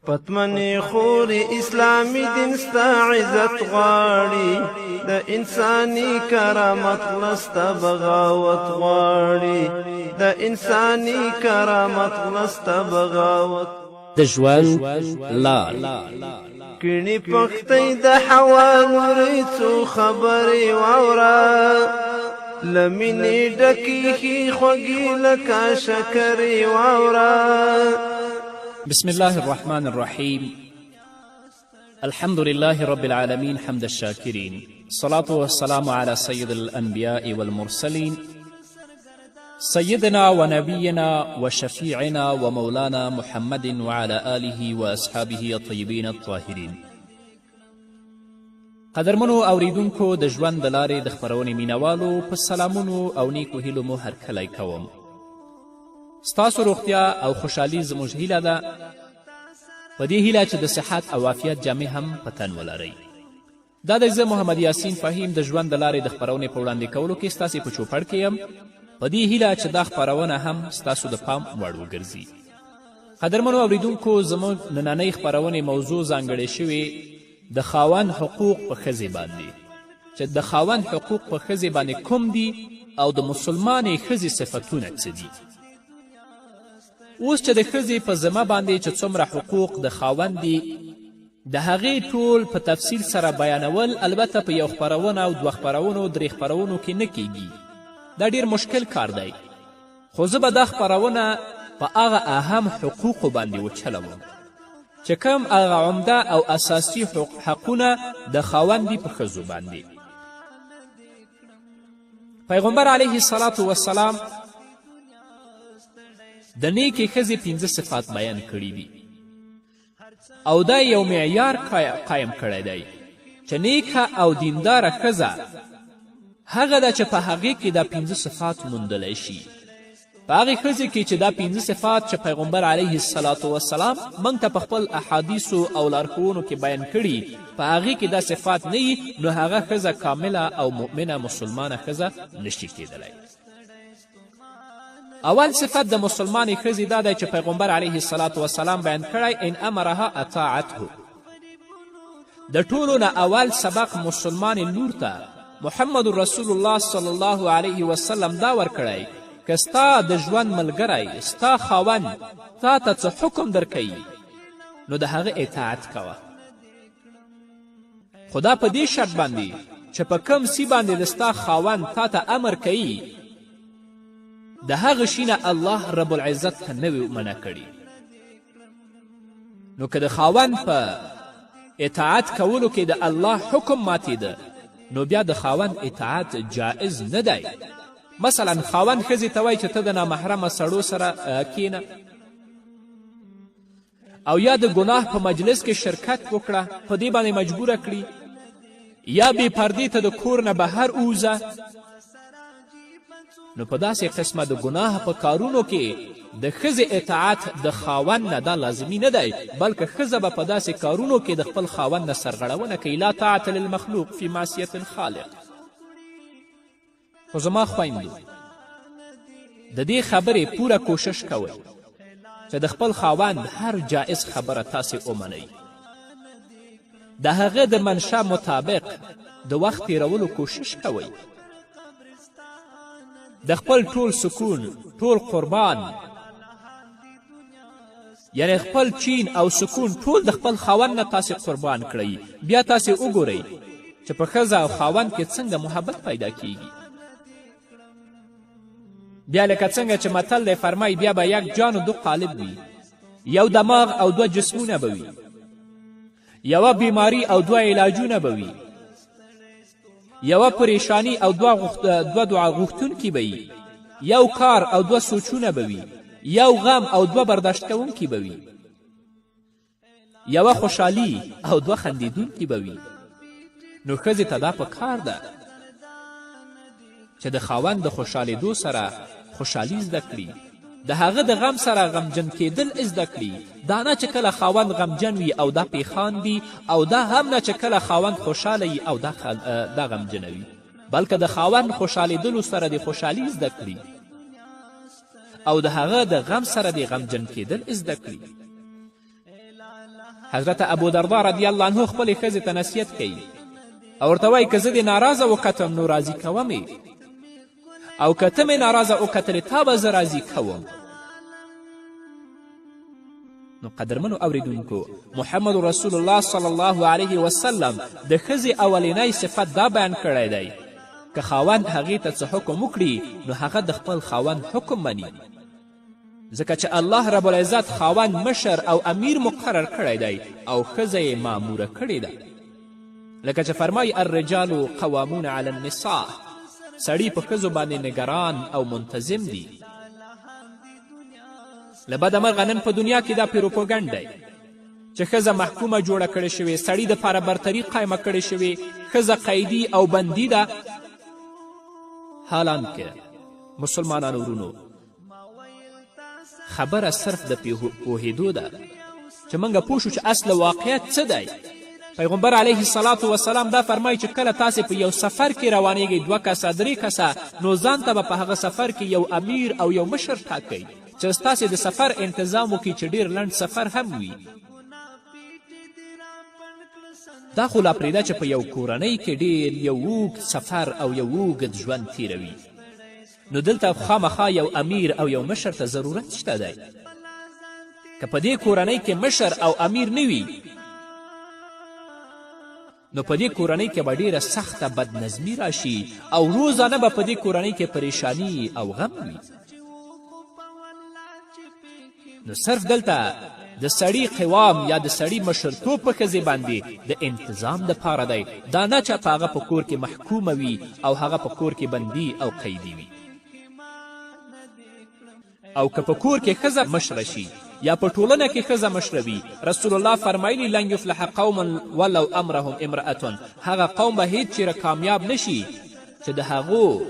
پتمنې خور اسلامي دین ستا عزت غواړي، د انساني کرامت لستا بغاوت غواړي، د انساني کرامت لستا بغاوت. د ژوند لار کڼي پختۍ د حوا نورې څو خبرې واوره، له مینې ډکې ښې خوږې لکه شکرې واوره. بسم الله الرحمن الرحيم. الحمد لله رب العالمين حمد الشاكرين، الصلاة والسلام على سيد الأنبياء والمرسلين سيدنا ونبينا وشفيعنا ومولانا محمد وعلى آله وأصحابه الطيبين الطاهرين. قدرمنو اوریدونکو د ژوند د لارې د خپرونې مینوالو په سلامونو او نیکو هیلو مو هرکلی کوم. ستاسو روغتیا او خوشحالي زموږ هیله ده، په دې هیله چې د صحت او عافیت جامې هم په تن ولرئ. دا دی زه محمد یاسین فهیم د ژوند د لارې د خپرونې په وړاندې کولو کې ستاسې په چوپړ کې یم، په دې هیله چې دا خپرونه هم ستاسو د پام وړ وګرځي. قدرمنو اوریدونکو، زموږ نننۍ خپرونې موضوع ځانګړې شوې د خاوند حقوق په ښځې باندې، چې د خاوند حقوق په ښځې باندې کوم دي او د مسلمانې ښځې صفتونه څه دي. اوس چې د ښځې په ذمه باندې چې څومره حقوق د خاوند دي، د هغې ټول په تفصیل سره بیانول البته په یو خپرونه او دوه خپرونو درې خپرونو کې نه کیږي. دا ډیر مشکل کار دی، خو زه به دا خپرونه په هغه اهم حقوقو باندې وچلوم چې کوم هغه عمده او اساسي حقونه د خاوند دي په ښځو باندې. پیغمبر علیه الصلاة والسلام د نیکې ښځې 5 صفات بیان کړي دي، او دا یو معیار قایم کړی دی چې نیکه او دینداره ښځه هغه ده چې په هغې کې دا 5 صفات موندلی شي. په هغې ښځې کې چې دا 5 صفات چې پیغمبر علیه الصلاة والسلام موږ ته په خپل احادیثو او لارښوونو کې بیان کړي، په هغې کې دا صفات نه وي، نو هغه ښځه کامله او مؤمنه مسلمانه ښځه نشي کیدلی. اول صفت د مسلمانې ښځې دا دی چې پیغمبر علیه الصلاة والسلام بیان کړی، ان امرها اطاعته. د ټولو نه اول سبق مسلمانې لور ته محمد رسول الله صلی الله علیه وسلم دا ورکړی که ستا د ژوند ملګری ستا خاوند تا ته څه حکم درکوي نو د هغه اطاعت کوه، خو دا په دې شرط باندې چې په کوم سی باندې د ستا خاوند تا ته امر کوي د هغه شي نه الله رب العزت ته نه وي منع کړي. نو که د خاوند په اطاعت کولو کې د الله حکم ماتېده نو بیا د خاوند اطاعت جائز نه دی. مثلا خاوند ښځې ته وایي چې ته د نامحرمه سړو سره کینه، او یا د ګناه په مجلس کې شرکت وکړه، په دې باندې مجبوره کړي، یا بې پردې ته د کور نه بهر ووځه، نو په داسې قسمه د ګناه په کارونو کې د ښځې اطاعت د خاوند نه دا لازمي نه دی، بلکې ښځه به په داسې کارونو کې د خپل خاوند نه سرغړونه کوي. لا طاعت للمخلوق فی معصیت الخالق. خو زما خویندو، د دې خبرې پوره کوشش کوئ چې د خپل خاوند هر جایز خبره تاسې ومنئ، د هغه د منشا مطابق د وخت تیرولو کوشش کوئ، د خپل ټول سکون، ټول قربان، یعنی خپل چین او سکون ټول د خپل خاوند نه تاسې قربان کړئ. بیا تاسې وګورئ چې په ښځه او خاوند کې څنګه محبت پیدا کیږي. بیا لکه څنګه چې متل دی فرمای، بیا به یک جان و دو قالب وي، یو دماغ او 2 جسمونه به وي، یوه بیماری او 2 علاجونه به وي، یوه پریشانی او 2 دعا غوښتونکي به وي، یو کار او 2 سوچونه به وي، یو غم او 2 برداشت کوونکي به وي، یوه خوشحالي او 2 خندیدونکي به وي. نو ښځې ته دا په کار ده چې د خاوند د خوشحالېدو سره خوشحالي زده کړي، د هغه د غم سره غمجن کیدل زده کړي. دا نه چې کله خاوند غمجن وي او دا پیخان وي، او دا هم نه چې کله خاوند خوشحاله وي او دا غمجنه وي، بلکې د خاوند خوشحالېدلو سره د خوشحالي زده کړي او د هغه د غم سره د غمجن کیدل زده کړي. حضرت ابو دردا رضی الله عنه خپلې ښځې ته نصیحت کوي او ورته وایي که زه دې ناراضه وکتم نو راضي کومې او که ته مې ناراضه وکتلې تا به زه راضي کوم. نو قدرمنو اوریدونکو، محمد رسول الله صلی الله علیه وسلم د ښځې اولینی صفت دا بیان کړی دی که خاوند هغې ته څه حکم وکړي نو هغه د خپل خاوند حکم مني، ځکه چې الله رب العزت خاوند مشر او امیر مقرر کړی دی او ښځه یې ماموره کړې ده. لکه چې فرمایي الرجال قوامون علی النساء، سړي په ښځو باندې نګران او منتظم دي. له بده مرغه نن په دنیا کې دا پیروپوګنډ دی چې ښځه محکومه جوړه کړې شوې، سړي دپاره برتري قایمه کړې شوې، ښځه قیدي او بندي ده. حالانکه مسلمانانو ورونو، خبره صرف د پوهېدو ده چې موږ پوه شو چې اصل واقعیت څه دی. پیغمبر علیه الصلاة وسلام دا فرمایي چې کله تاسې په یو سفر کې روانیږئ، 2 کسه 3 کسه، نو ځان ته به په هغه سفر کې یو امیر او یو مشر ټاکئ چې ستاسې د سفر انتظام وکړي، چې ډېر لنډ سفر هم وي. دا خو لا پرېږده چې په یو کورنۍ کې ډېر یو اوږد سفر او یو اوږد ژوند تیروي، نو دلته خامخا یو امیر او یو مشر ته ضرورت شته دی. که په دې کورنۍ کې مشر او امیر نه وي نو په دې کورنۍ کې به ډېره سخته بدنظمي راشي او روزانه به په دې کورنۍ کې پریشانی او غم وي. نو صرف دلته د سړي قوام یا د سړي مشرتوب په ښځې باندې د انتظام دپاره دی، دا نه چې په هغه په کور کې محکومه وي او هغه په کور کې بندي او قیدي وي. او که په کور کې ښځه مشره شي یا په ټولنه کې ښځه مشره وي، رسول الله فرمایلی لن یفلح قوم ولو امرهم امرأة، هغه قوم به هیڅ چیرې کامیاب نشي چې د هغو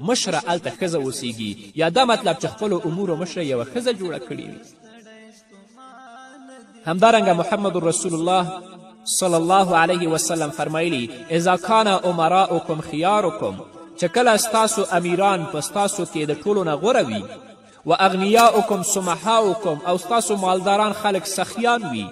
مشره هلته ښځه اوسیږي، یا دا مطلب چې خپلو امورو مشره یوه ښځه جوړه کړې وي. همدارنګه محمد رسول الله صلی الله علیه وسلم فرمایلی اذا کان امراؤکم خیارکم، چې کله ستاسو امیران په ستاسو کې د ټولو نه غوره وي، و اغنیاؤکم سمحاؤکم، او ستاسو مالداران خلک سخیان وي،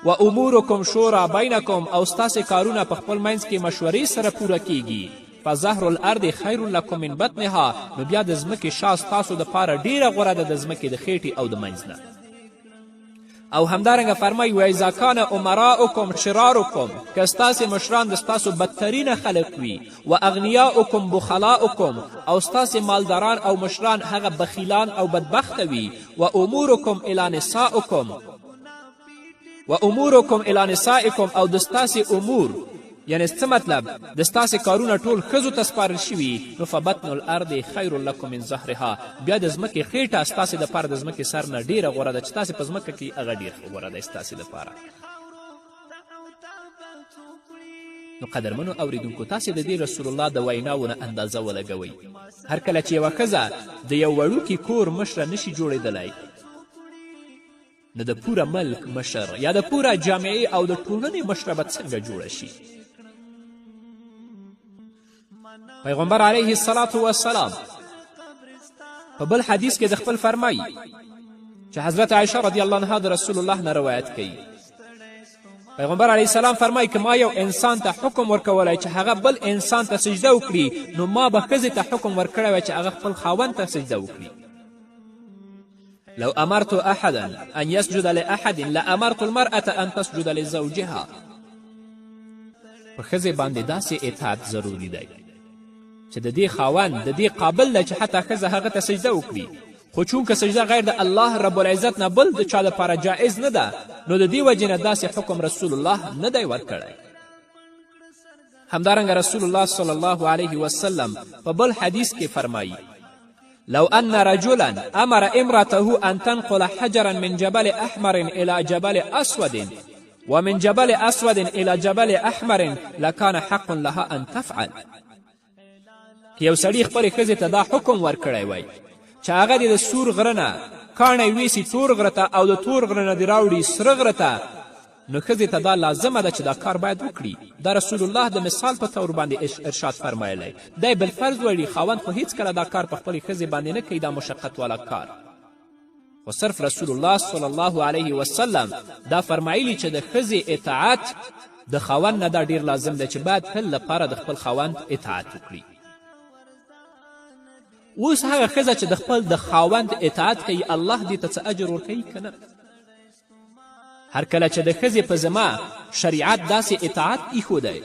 و امورکم شورا بینکم، او ستاسې کارونه په خپل منځ کې مشورې سره پوره کیږي، فظهر الارض خیر لکم من بطنها، نو بیا د ځمکې شا ستاسو دپاره ډیره غوره ده د ځمکې د خیټې او د منځ نه. او همدارنګه فرمایي و اذا کان امراؤکم شرارکم، که ستاسې مشران د ستاسو بدترینه خلق وي، و اغنیاؤکم بخلاؤکم، او ستاسې مالداران او مشران هغه بخیلان او بدبخته وي، و امورکم الی نسائکم، و امورکم الی نسائکم، او د ستاسې امور یعنی څه مطلب د ستاسې کارونه ټول ښځو ته سپارل شوي، نو فبطن الارض خیر لکم من ظهرها، بیا د ځمکې خیټه ستاسې دپاره د ځمکې سر نه ډېره غوره ده، چې تاسې په ځمکه کې هغه ډېر غوره دی ستاسې دپاره. نو قدرمنو اوریدونکو، تاسې د دې رسول الله د ویناو نه اندازه ولګوئ. هر کله چې یوه ښځه د یو وړوکي کور مشره نشي جوړېدلی، نو د پوره ملک مشر یا د پوره جامعې او د ټولنې مشره به څنګه جوړه شي؟ پیغمبر علیه الصلاة والسلام په بل حدیث کې د خپل فرمایي چې حضرت عایشه رضی الله عنها د رسول الله نه روایت کوي. پیغمبر علیه السلام فرمایي که ما یو انسان ته حکم ورکولی چې هغه بل انسان ته سجده وکړي، نو ما به ښځې ته حکم ورکړی وی چې هغه خپل خاوند ته سجده وکړي. لو امرت احدا ان یسجد لاحد لامرت المرأة ان تسجد لزوجها. په ښځې باندې داسې اطاعت ضروري دی چې د دې خاوند د دې قابل دی چې حتی ښځه هغه ته سجده وکړي، خو چونکه سجده غیر د الله رب العزت نه بل د چا دپاره جایز نه ده، نو د دې وجې نه داسې حکم رسول الله نه دی ورکړی. همدارنګه رسول الله صلی الله علیه وسلم په بل حدیث کې فرمایي لو ان رجلا امر امرته ان تنقل حجرا من جبل احمر الى جبل اسود ومن جبل اسود الى جبل احمر لكان حق لها ان تفعل. که یو سړي خپلې ښځې ته دا حکم ورکړی وی چې هغه دې د سور غره نه کاڼی ویسي تور غره ته او د تور غره نه دې راوړي سره غره ته، نو ښځې ته دا لازمه ده چې دا کار باید وکړي. دا رسول الله د مثال په طور باندې ارشاد فرمایلی دی. بالفرض ویلي خاوند خو هیڅکله دا کار په خپلې ښځې باندې نه کوي، دا مشقت والا کار. خو صرف رسول الله صلی الله علیه وسلم دا فرمایلی چې د ښځې اطاعت د خاوند نه دا ډیر لازم دی چې باید تل لپاره د خپل خاوند اطاعت وکړي. اوس هغه ښځه چې د خپل د خاوند اطاعت کوي الله دې ته څه اجر ورکوي که نه؟ هر کله چې د ښځې په ذمه شریعت داسې اطاعت ایښودی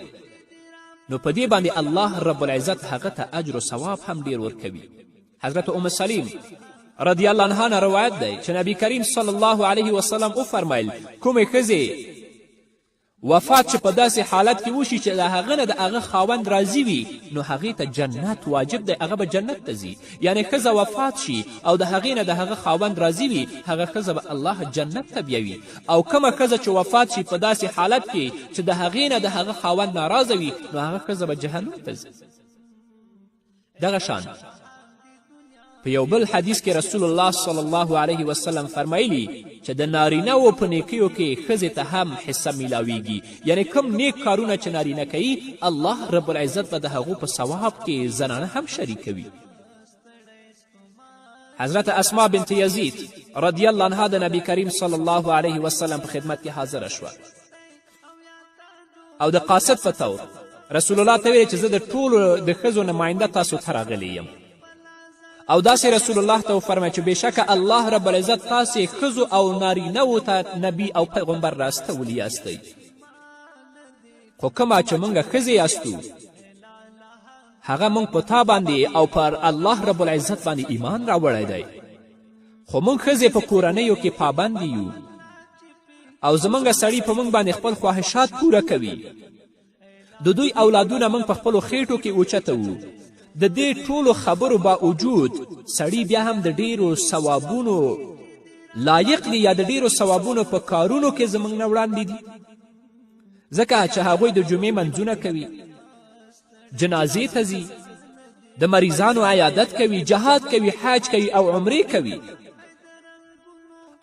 نو په دې باندې الله رب العزت هغه ته اجر و ثواب هم ډیر ورکوي. حضرت ام سلیم رضی الله عنها نه روایت دی چې نبی کریم صلی الله علیه وسلم وفرمیل کومې ښځې وفات چې په داسې حالت کې وشي چې د هغه نه د هغه خاوند راضي وي نو هغې ته جنت واجب دی، هغه به جنت ته ځي. یعنې ښځه وفات شي او د هغې نه د هغه خاوند راضي وي هغه ښځه به الله جنت ته بیوي، او کومه ښځه چې وفات شي په داسې حالت کې چې د هغې نه د هغه خاوند ناراضه وي نو هغه ښځه به جهنم ته ځي. دغه شان په یو بل حدیث کې رسول الله صلی الله علیه وسلم فرمایلی چې د نارینهو په نیکیو کې ښځې ته هم حصه میلاویږي، یعنی کوم نیک کارونه چې نارینه کوي الله رب العزت به د هغو په ثواب کې زنانه هم شریکوي. حضرت اسما بنت یزید رضی الله عنها د نبی کریم صلی الله علیه وسلم په خدمت کې حاضره شوه او د قاصد په طور رسول الله ته ویلې چې زه د ټولو د ښځو نماینده تاسو ته راغلی یم، او داسې رسول الله ته وفرمایل چې بېشکه الله رب العزت تاسې ښځو او نارینهو ته نبي او پیغمبر راستولی یاستئ، خو کومه چې موږ ښځې یاستو هغه موږ په تا باندې او پر الله رب العزت باندې ایمان راوړی دی، خو موږ ښځې په کورنیو کې پابند یو او زموږ سړي په موږ باندې خپل خواهشات پوره کوي. د دوی اولادونه موږ په خپلو خېټو کې اوچتوو. د دې ټولو خبرو باوجود سړي بیا هم د ډیرو ثوابونو لایق دي یا د ډیرو ثوابونو په کارونو کې زموږ نه وړاندې دي، ځکه چې هغوی د جمعې منځونه کوي، جنازې ته ځي، د مریضانو عیادت کوي، جهاد کوي، حج کوي او عمرې کوي،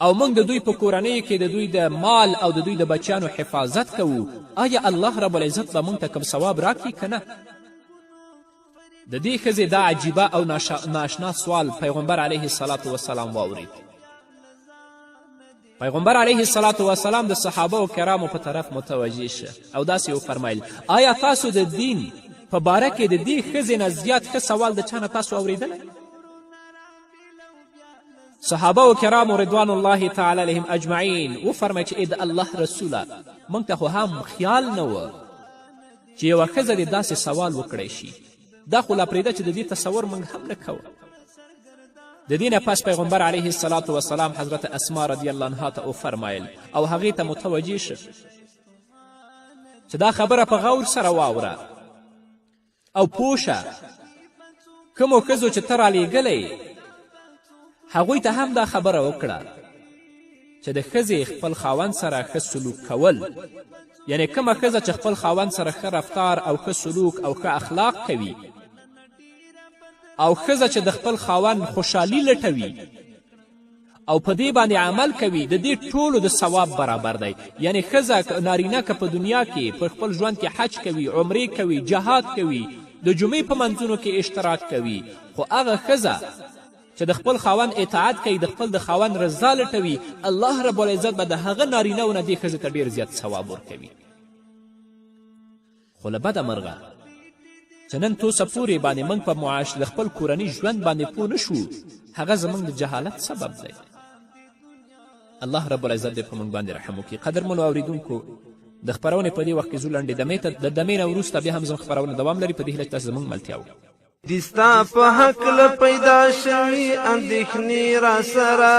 او موږ د دوی په کورنیو کې د دوی د مال او د دوی د بچیانو حفاظت کوو. آیا الله رب العزت به موږ ته کوم ثواب راکړي که نه؟ د دې ښځې دا عجیبه او ناشنا سوال پیغمبر علیه الصلاة وسلام واورید. پیغمبر علیه الصلاة وسلام د صحابه و کرامو په طرف متوجه شه او داسې وفرمیل آیا تاسو د دین په باره کې د دې ښځې نه زیات ښه سوال د چا نه تاسو اوریدلی؟ صحابه و کرامو رضوان الله تعالی علیهم اجمعین وفرمیل چې ای د الله رسوله موږ ته خو هم خیال نه و چې یوه ښځه دې داسې سوال وکړی شي، دا خو لا پرېږده چې د دې تصور موږ هم نه کوو. د دې نه پس پیغمبر علیه الصلاة وسلام حضرت اسما رضی الله عنها ته وفرمایل او هغې ته متوجه شه چې دا خبره په غور سره واوره او پوه شه کومو ښځو چې ته رالیږلی هغوی ته هم دا خبره وکړه چې د ښځې خپل خاوند سره ښه سلوک کول، یعنی کومه ښځه چې خپل خاوند سره ښه رفتار او ښه سلوک او ښه اخلاق کوي او ښځه چې د خپل خاوند خوشحالي لټوي او په دې باندې عمل کوي د دې ټولو د ثواب برابر دی. یعنی ښځه نارینه که په دنیا کې په خپل ژوند کې حج کوي، عمرې کوي، جهاد کوي، د جمعې په منځونو کې اشتراک کوي، خو هغه ښځه چې د خپل خاوند اطاعت کوي، د خپل د خاوند رضا لټوي، الله رب العزت به د هغه نارینهو نه دې ښځې ته ډېر زیات ثواب ورکوي. خو له بده مرغه چې نن توسه پورې باندې موږ په معاش د خپل کورني ژوند باندې پوه نه شو، هغه زموږ د جهالت سبب دی. الله رب العزت دې په موږ باندې رحم وکړي. قدرمنو اوریدونکو د خپرونې په دې وخت کې ځو لنډې دمې ته، د دمې نه وروسته بیا هم زموږ خپرونه دوام لري. په دې هیله چې تاسو زموږ ملتیا وکړئ. دستا په حقله پیدا شوي اندېښنې را سره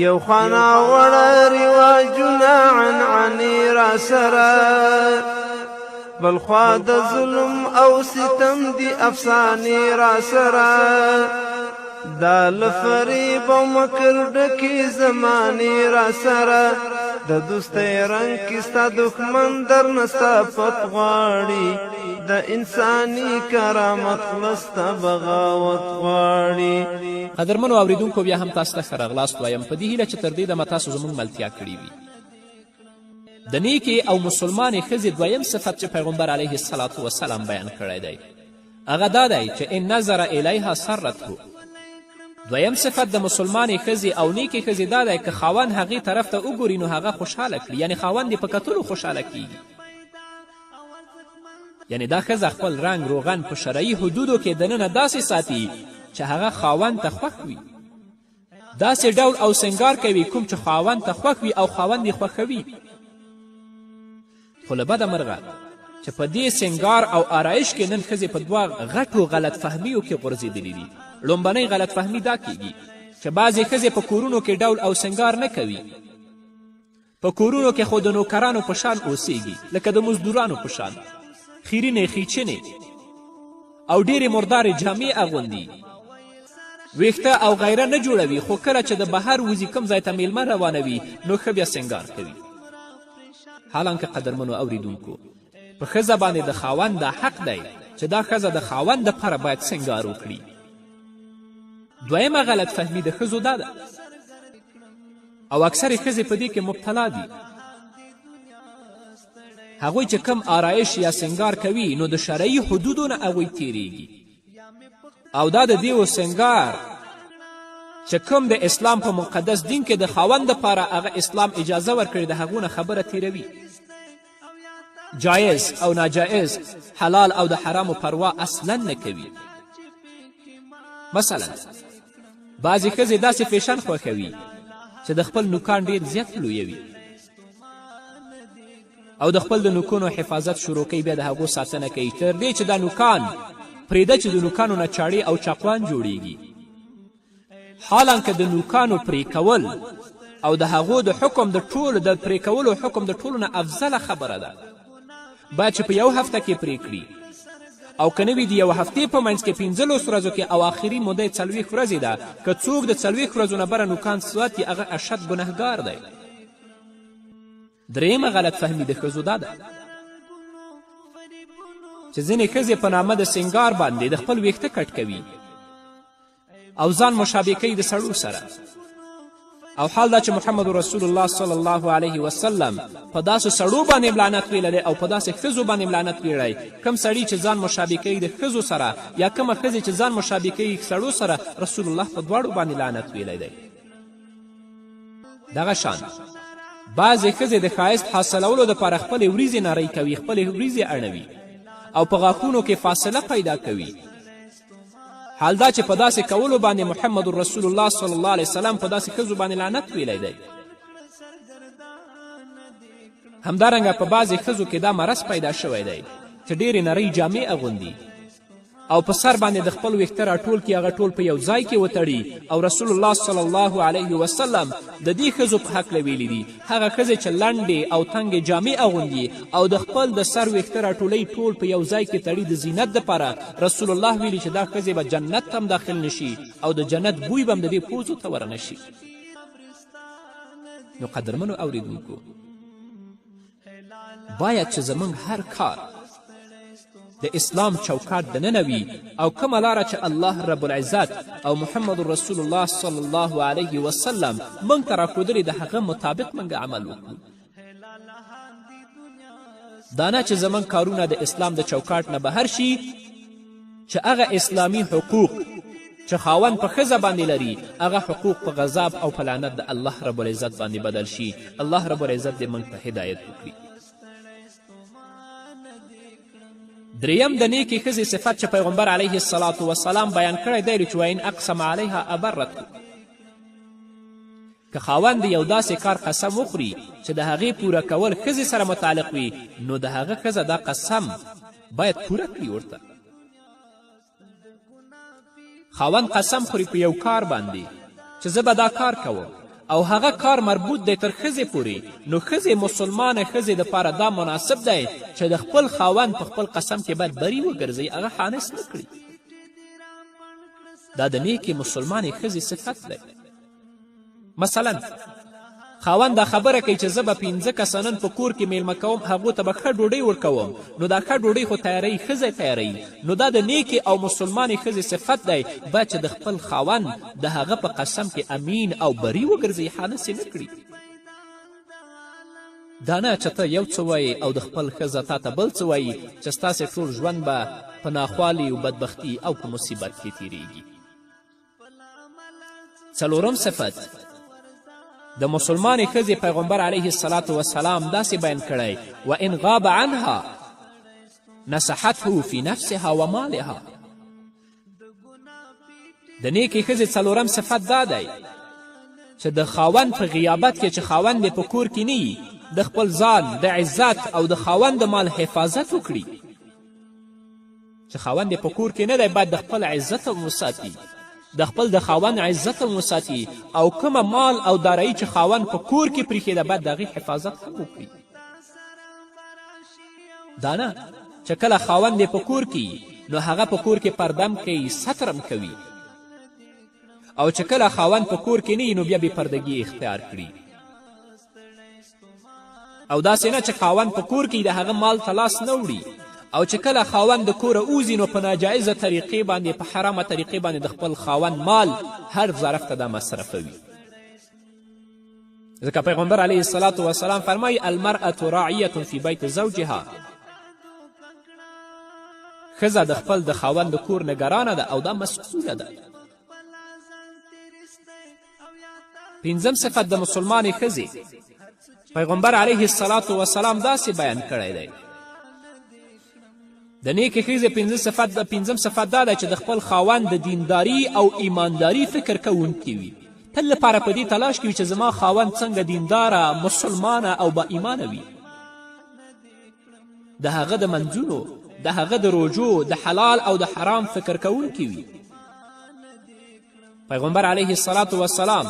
یو خانه وړه رواجونه عنعنې را سره بل خوا د ظلم او ستم دی افسانې را سره دا له فریب او مکر ډکې زمانې را سره د دوستۍ رنګ کې ستا دښمن در نه ستا پت غواړي د انساني کرامت لسته بغاوت غواړي. قدرمنو اوریدونکو بیا هم تاسو ته ښه راغلاست وایم په دې هیله چې تر دې دمه تاسو زموږ ملتیا کړې وي. د نیکې او مسلمانې ښځې دویم صفت چې پیغمبر علیه الصلاة وسلام بیان کړی دی هغه دا دی چې ان نظر الیها سرته، دویم صفت د مسلمانې ښځې او نیکې ښځې دا دی که خاوند هغې طرف ته وګوري نو هغه خوشحاله کړي، یعنې خاوند یې په کتلو خوشحاله کیږي. یعنې دا ښځه خپل رنګ روغن په شرعي حدودو کې دننه داسې ساتي چې هغه خاوند ته خوښ وي، داسې ډول او سنګار کوي کوم چې خاوند ته خوښ وي او خاوند یې خوښوي. خو له بده مرغه چې په دې سنګار او آرایش کې نن ښځې په دوه غټو غلط فهمیو کې غورځېدلي دي. لومبنۍ غلط فهمي دا کیږي چې بعضې ښځې په کورونو کې ډول او سنګار نه کوي، په کورونو کې خو د نوکرانو په شان اوسیږي، لکه د مزدورانو په شان خیرینې خیچنې او ډېرې مردارې جامې اغوندي، ویښته او غیره نه جوړوي، خو کله چې د بهر وځي کوم ځای ته میلمه روانوي نو ښه بیا سنګار کوي. حالانکه قدرمنو اوریدونکو په ښځه باندې د خاوند دا حق دی چې دا ښځه د خاوند دپاره باید سنګار وکړي. دویمه غلط فهمي د ښځو دا ده او اکثرې ښځې په دې کې مبتلا دي، هغوی چې کم آرایش یا سنګار کوي نو د شرعي حدودو نه هغوی تیریږي او دا د دیو سنګار چې کوم د اسلام په مقدس دین کې د خاوند دپاره هغه اسلام اجازه ورکړي د هغو نه خبره تیروي. جایز او ناجایز، حلال او د حرامو پروا اصلا نه کوي. مثلا بعضې ښځې داسې فیشن خوښوي چې د خپل نوکان ډېر زیات لویوي او د خپل د نوکونو حفاظت شروع کوي، بیا د هغو ساتنه کوي تر دې چې دا نوکان پرېږده چې د نوکانو نه چاړې او چاقوان جوړیږي. حالانکه د نوکانو پرې کول او د هغو د حکم د ټولو د پرې کولو حکم د ټولو نه افضله خبره ده. باید چې په یو هفته کې پرې کړي او که نه وي د یو هفتې په منځ کې 15 ورځو کې او آخري موده یې 40 ورځې ده. که څوک د 40 ورځو نه بره نوکان ساتي هغه اشد ګنهګار دی. درېیمه غلط فهمي د ښځو دا ده چې ځینې ښځې په نامه د سنګار باندې د خپل ویښته کټ کوي او ځان مشابه کوي د سړو سره، او حال دا چې محمد رسول الله صلی الله علیه وسلم په داسې سړو باندې لعنت ویلی او په داسې ښځو باندې لعنت ویلی کم سړي چې ځان مشابه کوي د ښځو سره یا کومه ښځې چې ځان مشابه کوي سړو سره، رسول الله په دواړو باندې لعنت ویلی دی. دغه شان بعضې ښځې د ښایست حاصلولو دپاره خپلې وریځې نرۍ کوي، خپلې وریځې اړوي او په غاښونو کې فاصله پیدا کوي. حال دا چې په داسې کولو باندې محمد رسول الله صلی الله علیه وسلم په داسې ښځو باندې لعنت ویلی دی. همدارنګه په بعضې ښځو کې دا مرض پیدا شوی دی چې ډېرې نرۍ جامې اغوندي او په سر باندې د خپل ویښته راټول کړي، هغه ټول په یو ځای کې وتړي. او رسول الله صلی الله علیه وسلم د دې ښځو په هکله ویلي دي هغه ښځې چې لنډې او تنګې جامې اغوندي او د خپل د سر ویښته راټولۍ ټول په یو ځای کې تړي د زینت دپاره، رسول الله ویلي چې دا ښځې به جنت ته هم داخل نشي او د جنت بوی به هم د دې پوزو ته ورنشي. نو قدرمنو اوریدونکو باید چې زموږ هر کار د اسلام چوکاټ دننه وي او کومه لاره چې الله رب العزت او محمد رسول الله صلی الله علیه وسلم موږ ته راښودلي د هغه مطابق موږ عمل وکړو. دا نه چې زموږ کارونه د اسلام د چوکاټ نه بهر شي چې هغه اسلامي حقوق چې خاوند په ښځه باندې لري هغه حقوق په غضب او په لعنت د الله رب العزت باندې بدل شي. الله رب العزت دې موږ ته هدایت وکړي. دریم د نیکې ښځې صفت چې پیغمبر علیه الصلاة وسلام بیان کړی دی چې وین اقسم علیها ابرته، که خاوند یو داسې کار قسم وخوري چې د هغې پوره کول ښځې سره متعلق وي نو د هغه ښځه دا قسم باید پوره کړي ورته. خاوند قسم خوري په یو کار باندې چې زه به دا کار کوم او هغه کار مربوط دی تر ښځې پورې، نو ښځې مسلمانه ښځې دپاره دا مناسب دی چې د خپل خاوند په خپل قسم کې باید بری وګرځي، هغه خانس نه کړي. دا د نیکې مسلمانې ښځې صفت دی. مثلا خاوند دا خبره کوي چې زه به 15 کسه نن په کور کې میلمه کوم، هغو ته به ښه ډوډۍ ورکوم، نو دا ښه ډوډۍ خو تیاروي ښځه تیاروي. نو دا د نیکې او مسلمانې ښځې صفت دی باید چې د خپل خاوند د هغه په قسم کې امین او بری وګرځي، خانس یې نه کړي. دا نه چې ته یو څه وایې او د خپل ښځه تا ته بل څه وایي چې ستاسې ټول ژوند به په ناخوالي او بدبختي او په مصیبت کې تیریږي. څلورم صفت د مسلمانې ښځې پیغمبر علیه الصلاة وسلام داسې بیان کړی وان غاب عنها نصحته فی نفسها و مالها. د نیکې ښځې څلورم صفت دا دی چې د خاوند په غیابت کې چې خاوند یې په کور کې نه وي د خپل ځان د عزت او د خاوند د مال حفاظت وکړي. چې خاوند یې په کور کې نه دی باید د خپل عزت هم وساتي، د خپل د خاوند عزت هم وساتي، او کومه مال او دارایی چې خاوند په کور کې پریښې ده باید د هغې حفاظت هم وکړي. دا نه چې کله خاوند یې په کور کې نو هغه په کور کې پردم کوي، سترم کوي، او چې کله خاوند په کور کې نه نو بیا بې پردګي اختیار کړي. او داسې نه چې خاوند په کور کې د هغه مال ته لاس نه وړي، او چې کله خاوند د کوره اوځي نو په ناجایزه طریقې باندې په حرامه طریقې باندې د خپل خاوند مال هر ظرف ته دا مصرفوي. ځکه پیغمبر علیه الصلاة وسلام فرمایي المرأة راعیة فی بیت زوجها، ښځه د خپل د خاوند د کور نګرانه ده او دا مسؤوله ده. پنځم صفت د مسلمانې ښځې پیغمبر علیه الصلاة وسلام داسې بیان کړی دی. د نیکې ښځې پنځم صفت دا دی چې د خپل خاوند د دینداري او ایمانداري فکر کوونکي وي. تل لپاره په دې تلاش کې وي چې زما خاوند څنګه دینداره، مسلمانه او با ایمانه وي. د هغه د منځونو، د هغه د روجو، د حلال او د حرام فکر کوونکي وي. پیغمبر علیه الصلاة وسلام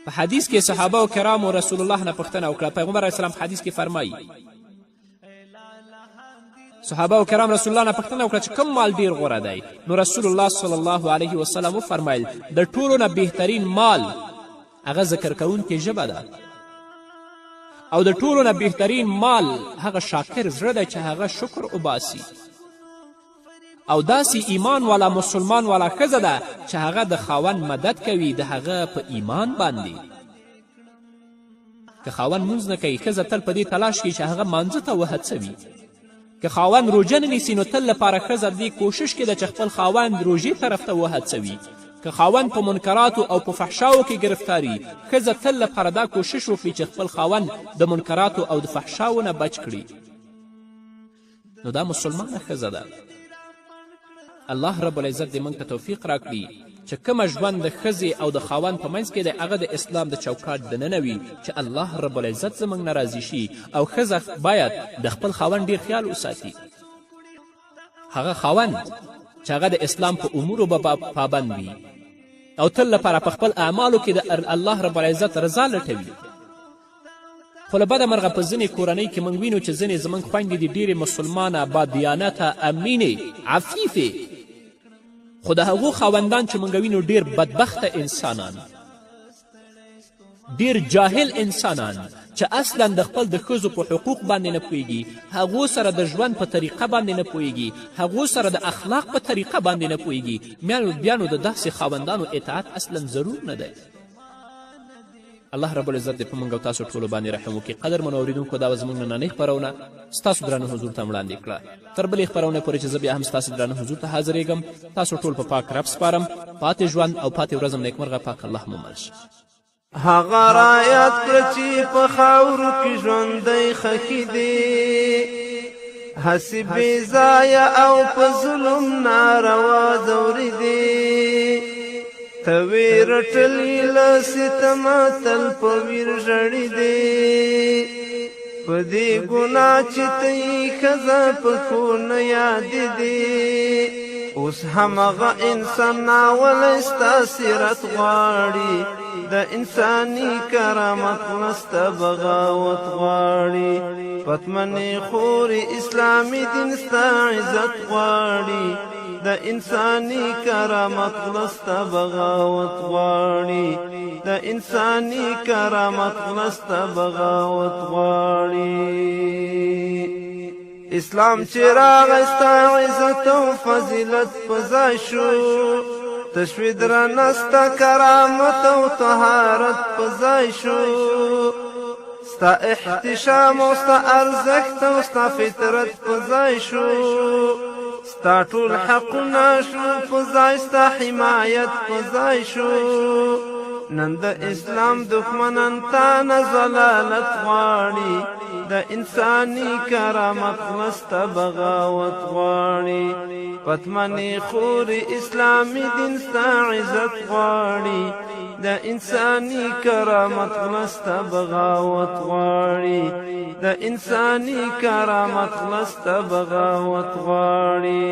په حدیث کې صحابه و کرامو رسول الله نه پوښتنه وکړه. پیغمبر علیه السلام په حدیث کې فرمایي صحابه و کرام رسول الله نه پوښتنه وکړه چې کوم مال ډیر غوره دی؟ نو رسول الله صلی الله علیه وسلم وفرمیل د ټولو نه بهترین مال هغه ذکر کوونکې ژبه ده، او د ټولو نه بهترین مال هغه شاکر زړه دی چې هغه شکر وباسي، او داسې ایمان والا مسلمان والا ښځه ده چې هغه د خاوند مدد کوي د هغه په ایمان باندې. که خاوند مونځ نه کوي ښځه تل په دې تلاش کوي چې هغه مانځه ته وهڅوي. که خاوند روژه نه نیسي نو تل لپاره ښځه دې کوشش کې ده چې خپل خاوند روژې طرف ته وهڅوي. که خاوند په منکراتو او په فحشاو کې گرفتاري، ښځه تل لپاره دا کوشش وکړي چې خپل خاوند د منکراتو او د فحشاو نه بچ کړي. نو دا مسلمانه ښځه ده. الله رب العزت دې موږ ته توفیق راکړي چې کومه ژوند د ښځې او د خاوند په منځ کې دی هغه د اسلام د چوکاټ دننه وي، چې الله رب العزت زموږ نه راضي شي. او ښځه باید د خپل خاوند ډیر خیال وساتي. هغه خاوند چې هغه د اسلام په امورو به پابند وي او تل لپاره په خپل اعمالو کې د الله رب العزت رضا لټوي. خو له بده مرغه په ځینې کورنۍ کې موږ وینو چې ځینې زموږ خویندې دي ډېرې مسلمانه، بادیانته، امینې، عفیفې، خو د هغو خاوندان چې موږ وینو ډېر بدبخته انسانان، ډېر جاهل انسانان چې اصلا د خپل د ښځو په حقوق باندې نه پوهېږي، هغو سره د ژوند په طریقه باندې نه پوهېږي، هغو سره د اخلاق په طریقه باندې نه پوهېږي. بیا نو د داسې خاوندانو اطاعت اصلا ضرور نه دی. الله رب العزت دې په موږ او تاسو ټولو باندې رحم وکړي. قدرمنو اورېدونکو دا به زموږ نننۍ خپرونه ستاسو درانه حضور ته وړاندې کړه. تر بلې خپرونې پورې چې زه بیا هم ستاسو درانه حضور ته حاضرېږم، تاسو ټول په پاک رب سپارم. پاتې ژوند او پاتې ورځم نیکمرغه پاک الله مو مل شي. هغه رایت کړه چې په خاورو کې ژوندی خښي دي، هسې بې ځایه او په ظلم ناروا ځورې دي. ته وې رټلې له ستمه تل په ویر ژړې دي، په دې ګناه چې ته یې ښځه په ښو نه یادې دي. اوس همغه انسان ناولی ستا سیرت غواړي، د انساني کرامت نسته بغاوت غواړي. پتمنې خورې اسلامي دین ستا عزت غواړي، د انساني کرامت نسته بغاوت غواړي، د انساني کرامت نسته بغاوت غواړي. اسلام چې راغی ستا عزت او فضیلت په ځای شو، تشوی درنه ستا کرامت او طهارت په ځای شو. ستا احتشام او ستا ارزښت او ستا فطرت په ځای شو. ستا ټول حقونه شو په ځای ستا حمایت په ځای شو نن د اسلام دښمنان تا نه ضلالت غواړي د انساني کرامت نسته بغاوت غواړي پتمنې خورې اسلامي دین ستا عزت غواړي د انساني کرامت نسته بغاوت غواړي د انساني کرامت نسته بغاوت غواړي